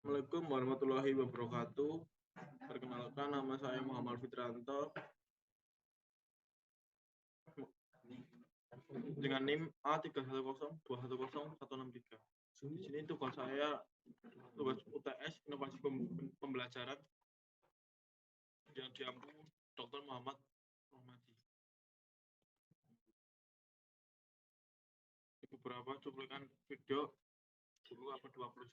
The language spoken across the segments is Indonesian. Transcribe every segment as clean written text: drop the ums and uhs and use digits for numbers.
Assalamualaikum warahmatullahi wabarakatuh. Perkenalkan, nama saya Muhammad Fitranto dengan NIM A310210163. Di sini tugas UTS Inovasi Pembelajaran yang diampu Dr. Muhammad Rohmadi. Beberapa cuplikan video dulu apa 21.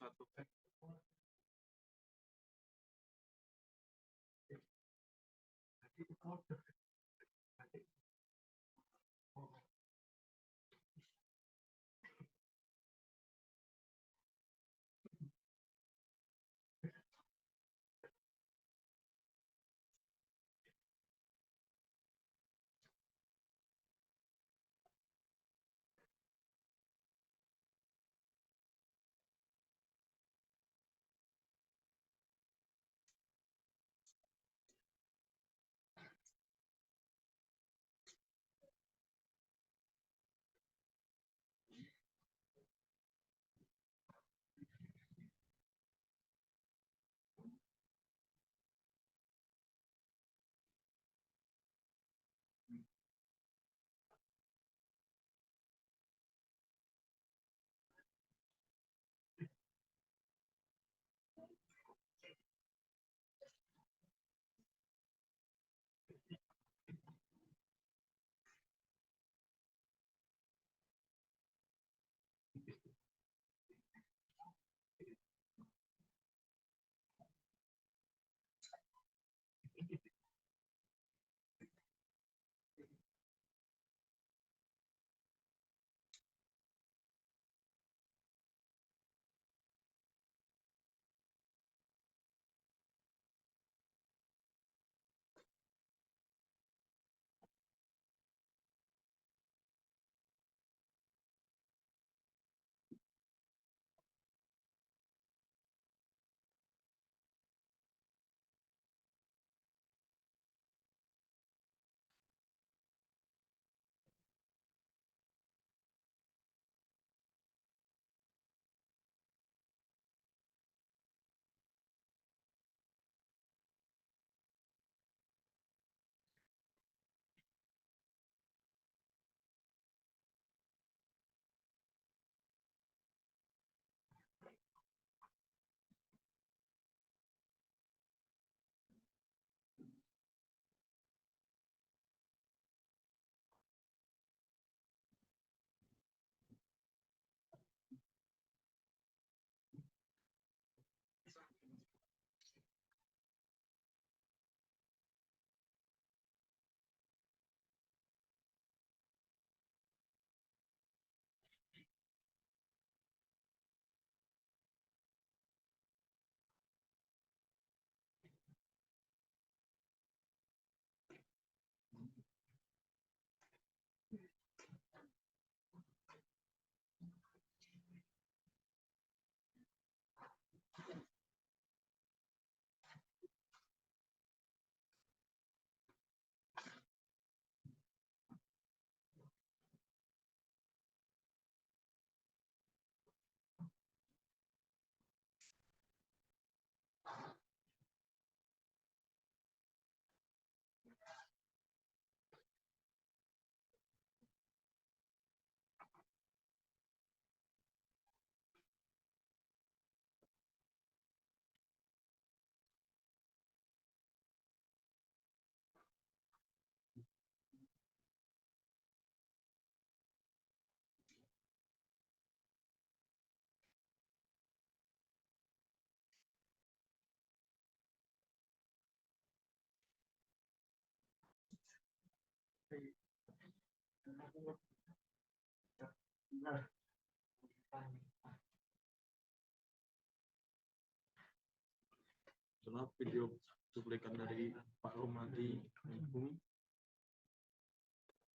Setelah video cuplikan dari Pak Rohmadi,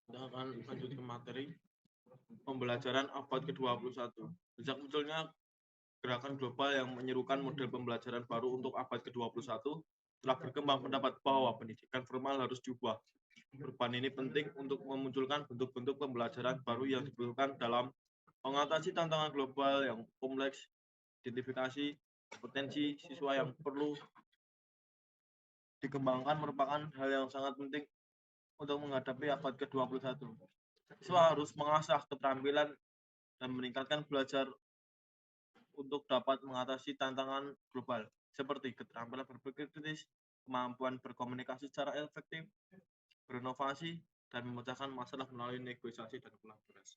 kita akan lanjut ke materi pembelajaran abad ke-21. Sejak munculnya gerakan global yang menyerukan model pembelajaran baru untuk abad ke-21, telah berkembang pendapat bahwa pendidikan formal harus diubah. Perubahan ini penting untuk memunculkan bentuk-bentuk pembelajaran baru yang dibutuhkan dalam mengatasi tantangan global yang kompleks, identifikasi Kompetensi siswa yang perlu dikembangkan merupakan hal yang sangat penting untuk menghadapi abad ke-21. Siswa harus mengasah keterampilan dan meningkatkan belajar untuk dapat mengatasi tantangan global, seperti keterampilan berpikir kritis, kemampuan berkomunikasi secara efektif, berinovasi, dan memecahkan masalah melalui negosiasi dan kolaborasi.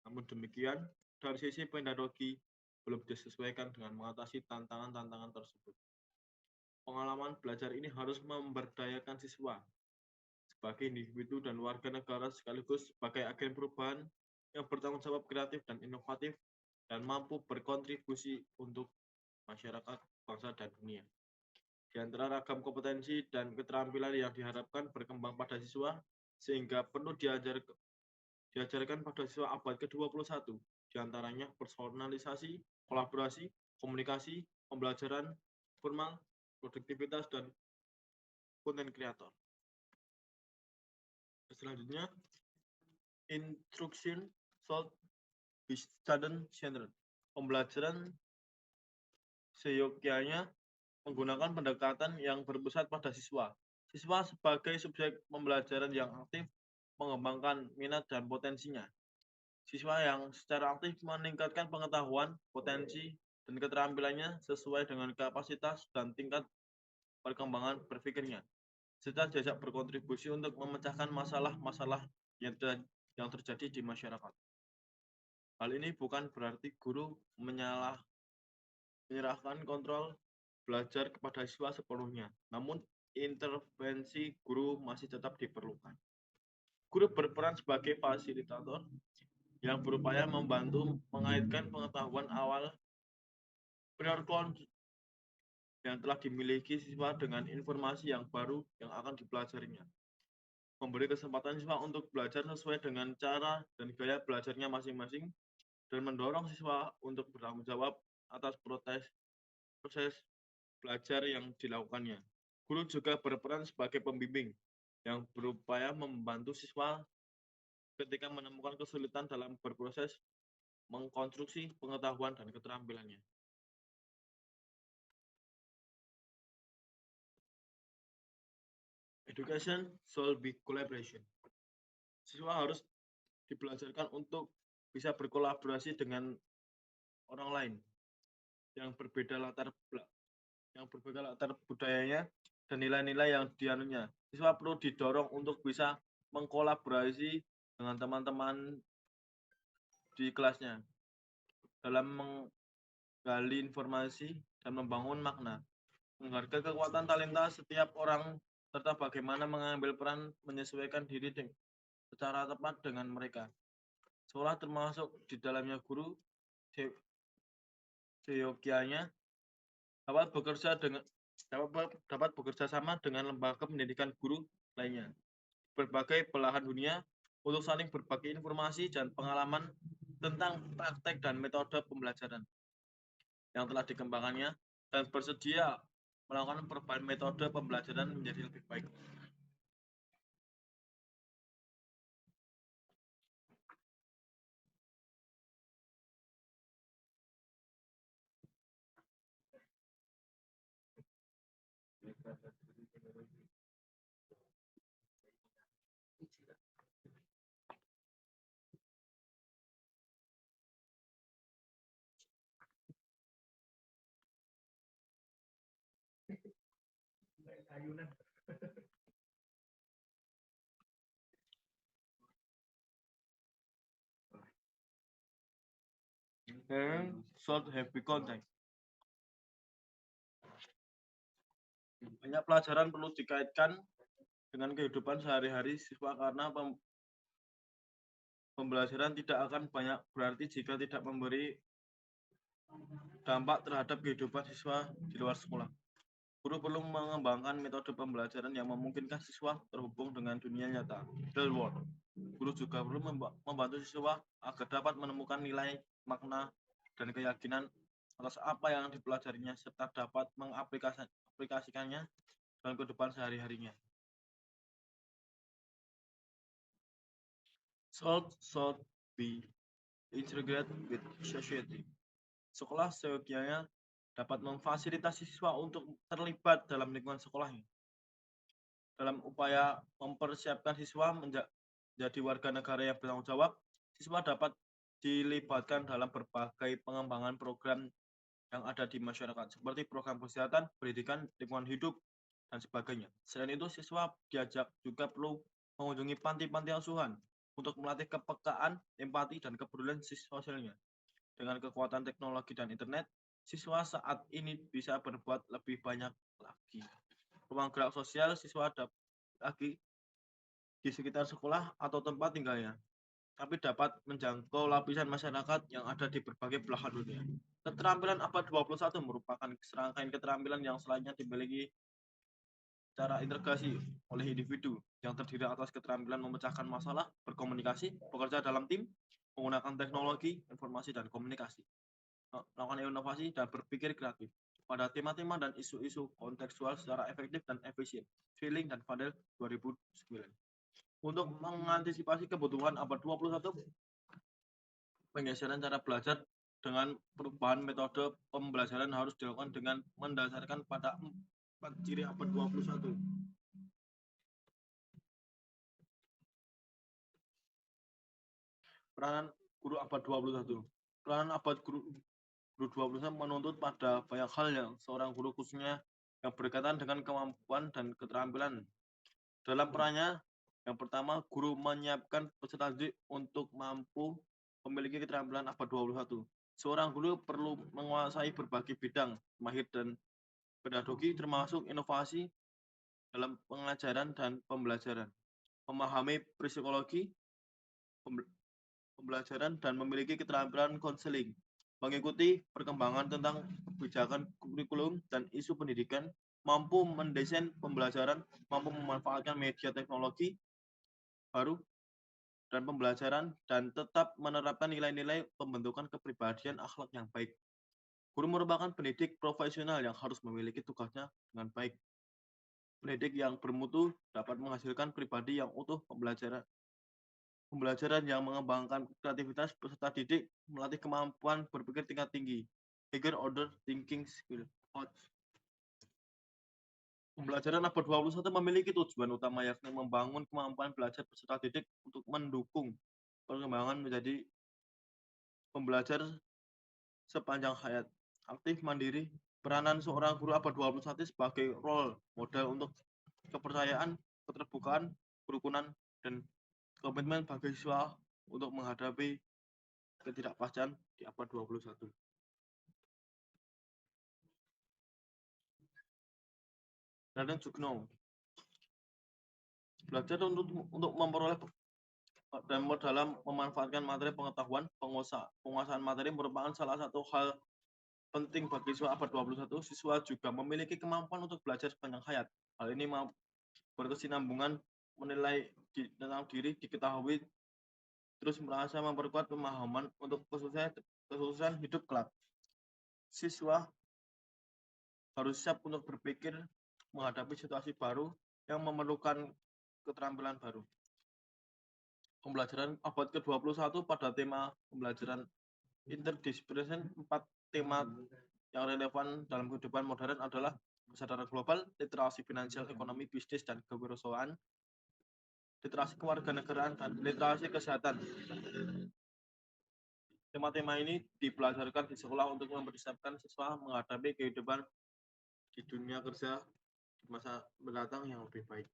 Namun demikian, dari sisi pedagogi belum disesuaikan dengan mengatasi tantangan-tantangan tersebut. Pengalaman belajar ini harus memberdayakan siswa sebagai individu dan warga negara sekaligus sebagai agen perubahan yang bertanggung jawab, kreatif, dan inovatif, dan mampu berkontribusi untuk masyarakat, bangsa, dan dunia. Di antara ragam kompetensi dan keterampilan yang diharapkan berkembang pada siswa, sehingga perlu diajarkan pada siswa abad ke-21, di antaranya personalisasi, kolaborasi, komunikasi, pembelajaran formal, produktivitas, dan konten kreator. Selanjutnya, instruction should be student-centered. Pembelajaran seyogyanya menggunakan pendekatan yang berpusat pada siswa. Siswa sebagai subjek pembelajaran yang aktif mengembangkan minat dan potensinya. Siswa yang secara aktif meningkatkan pengetahuan, potensi, dan keterampilannya sesuai dengan kapasitas dan tingkat perkembangan berpikirnya, serta diajak berkontribusi untuk memecahkan masalah-masalah yang terjadi di masyarakat. Hal ini bukan berarti guru menyerahkan kontrol belajar kepada siswa sepenuhnya, namun intervensi guru masih tetap diperlukan. Guru berperan sebagai fasilitator yang berupaya membantu mengaitkan pengetahuan awal prior yang telah dimiliki siswa dengan informasi yang baru yang akan dipelajarinya. Memberi kesempatan siswa untuk belajar sesuai dengan cara dan gaya belajarnya masing-masing, dan mendorong siswa untuk bertanggung jawab atas proses belajar yang dilakukannya. Guru juga berperan sebagai pembimbing yang berupaya membantu siswa ketika menemukan kesulitan dalam berproses mengkonstruksi pengetahuan dan keterampilannya. Education should be collaboration. Siswa harus dibelajarkan untuk bisa berkolaborasi dengan orang lain yang berbeda latar budayanya dan nilai-nilai yang dianunya. Siswa perlu didorong untuk bisa mengkolaborasi dengan teman-teman di kelasnya dalam menggali informasi dan membangun makna, menghargai kekuatan talenta setiap orang, serta bagaimana mengambil peran menyesuaikan diri secara tepat dengan mereka. Sekolah termasuk di dalamnya guru seyogyanya dapat bekerja sama dengan lembaga pendidikan guru lainnya berbagai belahan dunia untuk saling berbagi informasi dan pengalaman tentang praktek dan metode pembelajaran yang telah dikembangkannya dan bersedia melakukan perubahan metode pembelajaran menjadi lebih baik. And should have content. Banyak pelajaran perlu dikaitkan dengan kehidupan sehari-hari siswa karena pembelajaran tidak akan banyak berarti jika tidak memberi dampak terhadap kehidupan siswa di luar sekolah. Guru perlu mengembangkan metode pembelajaran yang memungkinkan siswa terhubung dengan dunia nyata, real world. Guru juga perlu membantu siswa agar dapat menemukan nilai, makna, dan keyakinan atas apa yang dipelajarinya serta dapat mengaplikasikannya dalam kehidupan sehari-harinya. Should be integrated with society. Sekolah seyogyanya dapat memfasilitasi siswa untuk terlibat dalam lingkungan sekolahnya. Dalam upaya mempersiapkan siswa menjadi warga negara yang bertanggung jawab, siswa dapat dilibatkan dalam berbagai pengembangan program yang ada di masyarakat, seperti program kesehatan, pendidikan, lingkungan hidup, dan sebagainya. Selain itu, siswa diajak juga perlu mengunjungi panti-panti asuhan untuk melatih kepekaan, empati, dan kepedulian sosialnya. Dengan kekuatan teknologi dan internet, siswa saat ini bisa berbuat lebih banyak lagi. Ruang gerak sosial siswa dapat lagi di sekitar sekolah atau tempat tinggalnya, tapi dapat menjangkau lapisan masyarakat yang ada di berbagai belahan dunia. Keterampilan abad 21 merupakan serangkaian keterampilan yang selanjutnya dimiliki secara integrasi oleh individu yang terdiri atas keterampilan memecahkan masalah, berkomunikasi, bekerja dalam tim, menggunakan teknologi, informasi, dan komunikasi, melakukan inovasi, dan berpikir kreatif pada tema-tema dan isu-isu kontekstual secara efektif dan efisien. Feeling dan Fadel 2009. Untuk mengantisipasi kebutuhan abad 21, penggeseran cara belajar dengan perubahan metode pembelajaran harus dilakukan dengan mendasarkan pada 4 ciri abad 21. Peranan guru abad 21. Peranan abad guru 21 menuntut pada banyak hal yang seorang guru khususnya yang berkaitan dengan kemampuan dan keterampilan. Dalam perannya, yang pertama, guru menyiapkan peserta didik untuk mampu memiliki keterampilan abad 21. Seorang guru perlu menguasai berbagai bidang, mahir dan pedagogi termasuk inovasi dalam pengajaran dan pembelajaran, memahami psikologi pembelajaran dan memiliki keterampilan konseling, mengikuti perkembangan tentang kebijakan kurikulum dan isu pendidikan, mampu mendesain pembelajaran, mampu memanfaatkan media teknologi baru dan pembelajaran, dan tetap menerapkan nilai-nilai pembentukan kepribadian akhlak yang baik. Guru merupakan pendidik profesional yang harus memiliki tugasnya dengan baik. Pendidik yang bermutu dapat menghasilkan pribadi yang utuh. Pembelajaran yang mengembangkan kreativitas peserta didik, melatih kemampuan berpikir tingkat tinggi, higher order thinking skill. Pembelajaran abad 21 memiliki tujuan utama yakni membangun kemampuan belajar peserta didik untuk mendukung perkembangan menjadi pembelajar sepanjang hayat, aktif, mandiri. Peranan seorang guru abad 21 sebagai role model untuk kepercayaan, keterbukaan, kerukunan, dan komitmen bagi siswa untuk menghadapi ketidakpastian di abad 21. Raden Sugno belajar untuk memperoleh dan dalam memanfaatkan materi pengetahuan. Penguasaan materi merupakan salah satu hal penting bagi siswa abad 21. Siswa juga memiliki kemampuan untuk belajar sepanjang hayat. Hal ini berkesinambungan menilai tentang diri, diketahui, terus merasa memperkuat pemahaman untuk kesuksesan hidup kelak. Siswa harus siap untuk berpikir menghadapi situasi baru yang memerlukan keterampilan baru. Pembelajaran abad ke-21 pada tema pembelajaran interdisipliner. 4 tema yang relevan dalam kehidupan modern adalah kesadaran global, literasi finansial, ekonomi, bisnis, dan kewirausahaan, literasi kewarganegaraan, dan literasi kesehatan. Tema-tema ini dipelajarkan di sekolah untuk mempersiapkan siswa menghadapi kehidupan di dunia kerja di masa mendatang yang lebih baik.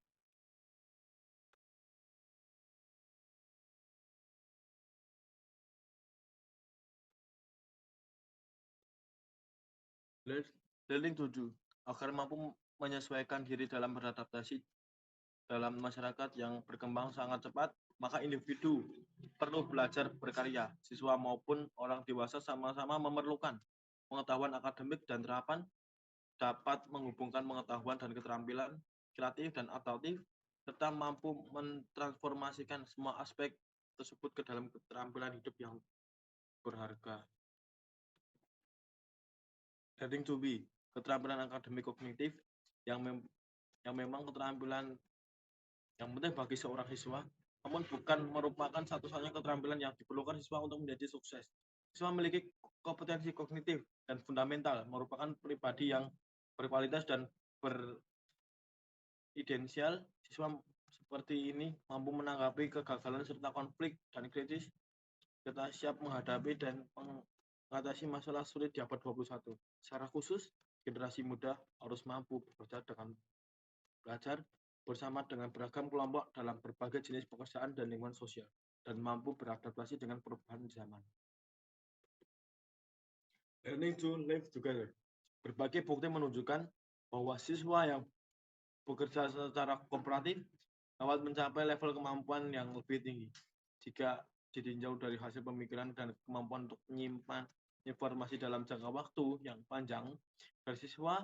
Learning to do agar mampu menyesuaikan diri dalam beradaptasi dalam masyarakat yang berkembang sangat cepat, maka individu perlu belajar berkarya. Siswa maupun orang dewasa sama-sama memerlukan pengetahuan akademik dan terapan dapat menghubungkan pengetahuan dan keterampilan kreatif dan adaptif, serta mampu mentransformasikan semua aspek tersebut ke dalam keterampilan hidup yang berharga. Learning to be, keterampilan akademik kognitif yang memang keterampilan yang penting bagi seorang siswa, namun bukan merupakan satu-satunya keterampilan yang diperlukan siswa untuk menjadi sukses. Siswa memiliki kompetensi kognitif dan fundamental, merupakan pribadi yang berkualitas dan beridensial. Siswa seperti ini mampu menanggapi kegagalan serta konflik dan kritis, serta siap menghadapi dan mengatasi masalah sulit di abad 21. Secara khusus, generasi muda harus mampu bekerja dengan belajar bersama dengan beragam kelompok dalam berbagai jenis pekerjaan dan lingkungan sosial, dan mampu beradaptasi dengan perubahan zaman. Learning to live together. Berbagai bukti menunjukkan bahwa siswa yang bekerja secara kooperatif dapat mencapai level kemampuan yang lebih tinggi jika ditinjau dari hasil pemikiran dan kemampuan untuk menyimpan informasi dalam jangka waktu yang panjang. Dari siswa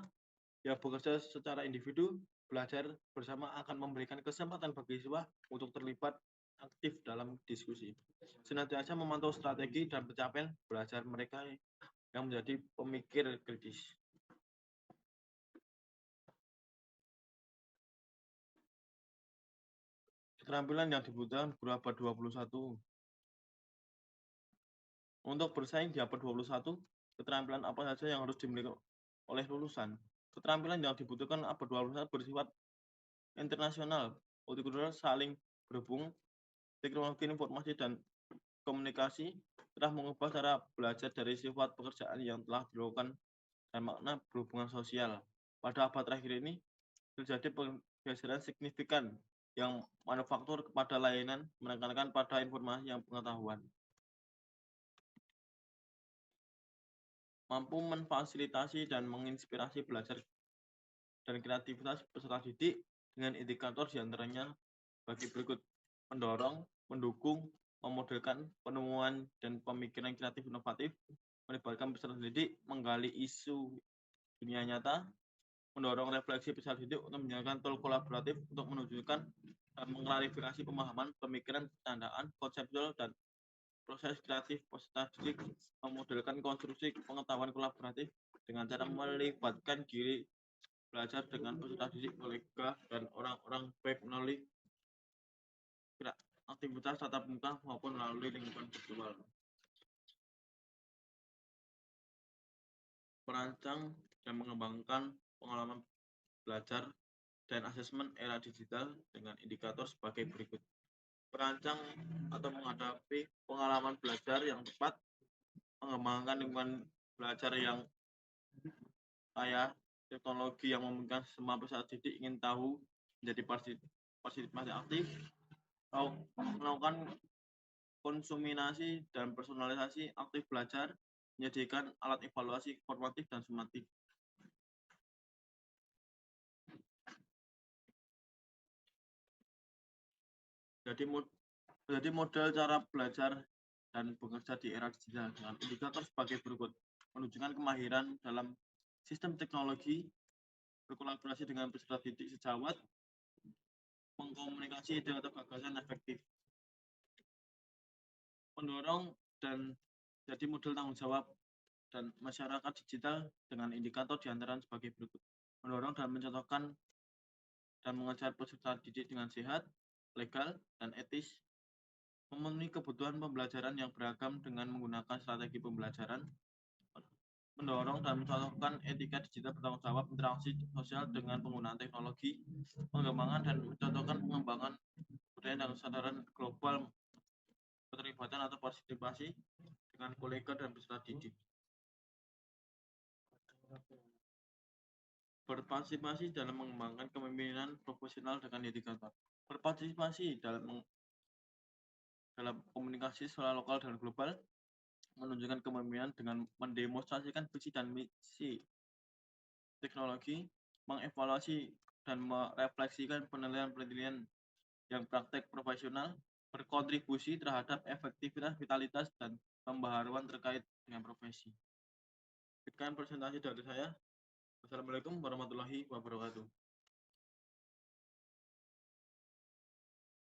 yang bekerja secara individu, belajar bersama akan memberikan kesempatan bagi siswa untuk terlibat aktif dalam diskusi, senantiasa memantau strategi dan pencapaian belajar mereka yang menjadi pemikir kritis. Keterampilan yang dibutuhkan guru abad 21. Untuk bersaing di abad 21, keterampilan apa saja yang harus dimiliki oleh lulusan? Keterampilan yang dibutuhkan abad 21 bersifat internasional, multikultural, saling berhubung, teknologi informasi dan komunikasi telah mengubah cara belajar dari sifat pekerjaan yang telah dilakukan dan makna berhubungan sosial. Pada abad terakhir ini, terjadi pergeseran signifikan yang manufaktur kepada layanan menekankan pada informasi yang pengetahuan. Mampu memfasilitasi dan menginspirasi belajar dan kreativitas peserta didik dengan indikator diantaranya bagi berikut: mendorong, mendukung, memodelkan penemuan dan pemikiran kreatif inovatif, melibatkan peserta didik, menggali isu dunia nyata, mendorong refleksi peserta didik untuk menjalankan tool kolaboratif untuk menunjukkan dan mengklarifikasi pemahaman, pemikiran, pertandaan, konseptual, dan proses kreatif peserta didik, memodelkan konstruksi pengetahuan kolaboratif dengan cara melibatkan diri belajar dengan peserta didik, kolega, dan orang-orang baik melalui aktivitas tatap muka maupun melalui lingkungan virtual. Merancang dan mengembangkan pengalaman belajar dan asesmen era digital dengan indikator sebagai berikut: merancang atau menghadapi pengalaman belajar yang tepat, mengembangkan lingkungan belajar yang kaya teknologi yang memungkinkan semua peserta didik ingin tahu menjadi partisipasi aktif, melakukan konsuminasi dan personalisasi aktif belajar, menyediakan alat evaluasi formatif dan sumatif. Jadi model cara belajar dan bekerja di era digital dengan indikator sebagai berikut: menunjukkan kemahiran dalam sistem teknologi, berkolaborasi dengan peserta didik sejawat, mengkomunikasi ide atau gagasan efektif, mendorong dan jadi model tanggung jawab dan masyarakat digital dengan indikator diantara sebagai berikut: mendorong dan mencontohkan dan mengajar peserta didik dengan sehat, legal, dan etis, memenuhi kebutuhan pembelajaran yang beragam dengan menggunakan strategi pembelajaran, mendorong dan mencontohkan etika digital bertanggung jawab, interaksi sosial dengan penggunaan teknologi, pengembangan dan mencontohkan pengembangan budaya dan kesadaran global, keterlibatan atau partisipasi dengan kolega dan peserta didik. Berpartisipasi dalam mengembangkan kepemimpinan profesional dengan indikator. Berpartisipasi dalam komunikasi secara lokal dan global, menunjukkan kepemimpinan dengan mendemonstrasikan visi dan misi teknologi, mengevaluasi dan merefleksikan penilaian-penilaian yang praktek profesional, berkontribusi terhadap efektivitas, vitalitas, dan pembaharuan terkait dengan profesi. Sekian presentasi dari saya. Wassalamualaikum warahmatullahi wabarakatuh.